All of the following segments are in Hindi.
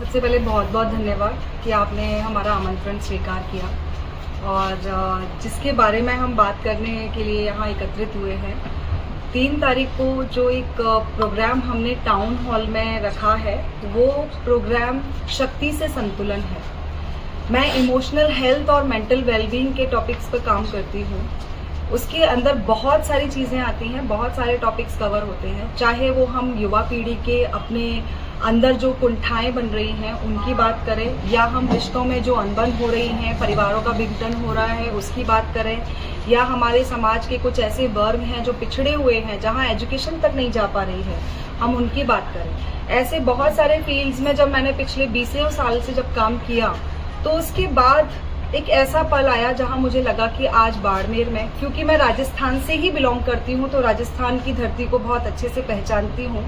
सबसे पहले बहुत बहुत धन्यवाद कि आपने हमारा आमंत्रण स्वीकार किया और जिसके बारे में हम बात करने के लिए यहाँ एकत्रित हुए हैं। 3 तारीख को जो एक प्रोग्राम हमने टाउन हॉल में रखा है वो प्रोग्राम शक्ति से संतुलन है। मैं इमोशनल हेल्थ और मेंटल वेलबींग के टॉपिक्स पर काम करती हूँ। उसके अंदर बहुत सारी चीज़ें आती हैं, बहुत सारे टॉपिक्स कवर होते हैं, चाहे वो हम युवा पीढ़ी के अपने अंदर जो कुंठाएं बन रही हैं उनकी बात करें, या हम रिश्तों में जो अनबन हो रही हैं, परिवारों का विघटन हो रहा है उसकी बात करें, या हमारे समाज के कुछ ऐसे वर्ग हैं जो पिछड़े हुए हैं जहां एजुकेशन तक नहीं जा पा रही है, हम उनकी बात करें। ऐसे बहुत सारे फील्ड्स में जब मैंने पिछले 20 साल से जब काम किया तो उसके बाद एक ऐसा पल आया जहां मुझे लगा कि आज बाड़मेर में, क्योंकि मैं राजस्थान से ही बिलोंग करती हूं तो राजस्थान की धरती को बहुत अच्छे से पहचानती हूं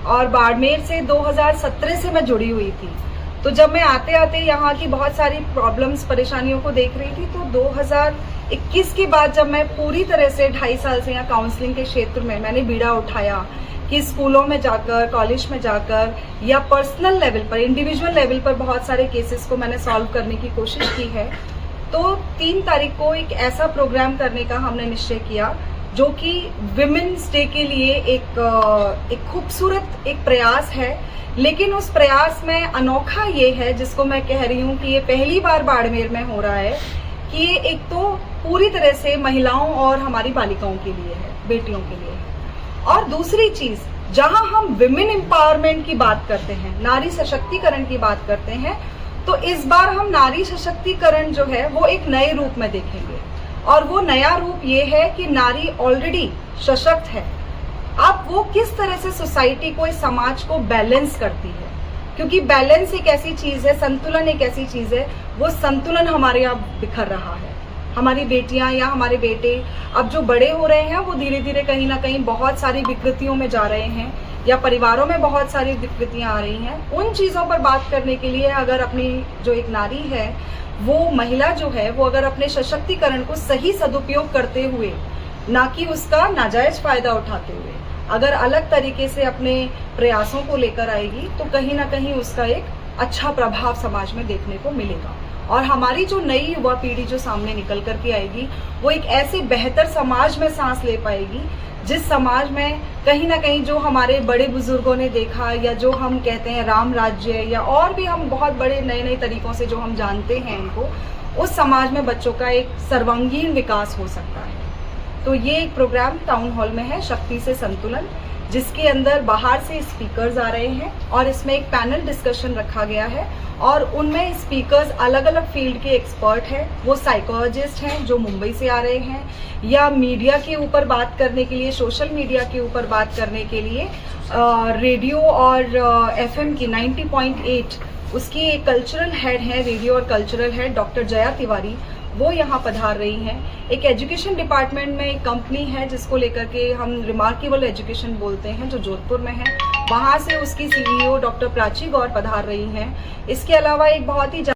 और बाड़मेर से 2017 से मैं जुड़ी हुई थी। तो जब मैं आते आते यहाँ की बहुत सारी प्रॉब्लम्स परेशानियों को देख रही थी तो 2021 के बाद जब मैं पूरी तरह से 2.5 साल से यहाँ काउंसलिंग के क्षेत्र में मैंने बीड़ा उठाया कि स्कूलों में जाकर, कॉलेज में जाकर या पर्सनल लेवल पर, इंडिविजुअल लेवल पर बहुत सारे केसेस को मैंने सॉल्व करने की कोशिश की है। तो 3 तारीख को एक ऐसा प्रोग्राम करने का हमने निश्चय किया जो कि विमेन्स डे के लिए एक खूबसूरत एक प्रयास है। लेकिन उस प्रयास में अनोखा ये है, जिसको मैं कह रही हूँ कि ये पहली बार बाड़मेर में हो रहा है, कि ये एक तो पूरी तरह से महिलाओं और हमारी बालिकाओं के लिए है, बेटियों के लिए है। और दूसरी चीज, जहां हम विमेन एम्पावरमेंट की बात करते हैं, नारी सशक्तिकरण की बात करते हैं, तो इस बार हम नारी सशक्तिकरण जो है वो एक नए रूप में देखेंगे। और वो नया रूप ये है कि नारी ऑलरेडी सशक्त है, अब वो किस तरह से सोसाइटी को, इस समाज को बैलेंस करती है। क्योंकि बैलेंस एक ऐसी चीज है, संतुलन एक ऐसी चीज है, वो संतुलन हमारे यहाँ बिखर रहा है। हमारी बेटियां या हमारे बेटे अब जो बड़े हो रहे हैं वो धीरे धीरे कहीं ना कहीं बहुत सारी विकृतियों में जा रहे हैं, या परिवारों में बहुत सारी विकृतियां आ रही हैं। उन चीजों पर बात करने के लिए अगर अपनी जो एक नारी है, वो महिला जो है, वो अगर अपने सशक्तिकरण को सही सदुपयोग करते हुए, ना कि उसका नाजायज फायदा उठाते हुए, अगर अलग तरीके से अपने प्रयासों को लेकर आएगी तो कहीं ना कहीं उसका एक अच्छा प्रभाव समाज में देखने को मिलेगा। और हमारी जो नई युवा पीढ़ी जो सामने निकल करके आएगी वो एक ऐसे बेहतर समाज में सांस ले पाएगी, जिस समाज में कहीं ना कहीं जो हमारे बड़े बुजुर्गों ने देखा, या जो हम कहते हैं राम राज्य, या और भी हम बहुत बड़े नए नए तरीकों से जो हम जानते हैं इनको, उस समाज में बच्चों का एक सर्वांगीण विकास हो सकता है। तो ये एक प्रोग्राम टाउन हॉल में है, शक्ति से संतुलन, जिसके अंदर बाहर से स्पीकर्स आ रहे हैं और इसमें एक पैनल डिस्कशन रखा गया है। और उनमें स्पीकर्स अलग अलग फील्ड के एक्सपर्ट हैं, वो साइकोलॉजिस्ट हैं जो मुंबई से आ रहे हैं, या मीडिया के ऊपर बात करने के लिए, सोशल मीडिया के ऊपर बात करने के लिए रेडियो और FM की 90.8 उसकी एक कल्चरल हेड है, रेडियो और cultural head doctor Jaya Tiwari, वो यहाँ पधार रही हैं। एक एजुकेशन डिपार्टमेंट में एक कंपनी है जिसको लेकर के हम रिमार्केबल एजुकेशन बोलते हैं, जो जोधपुर में है, वहाँ से उसकी CEO डॉक्टर प्राची गौर पधार रही हैं। इसके अलावा एक बहुत ही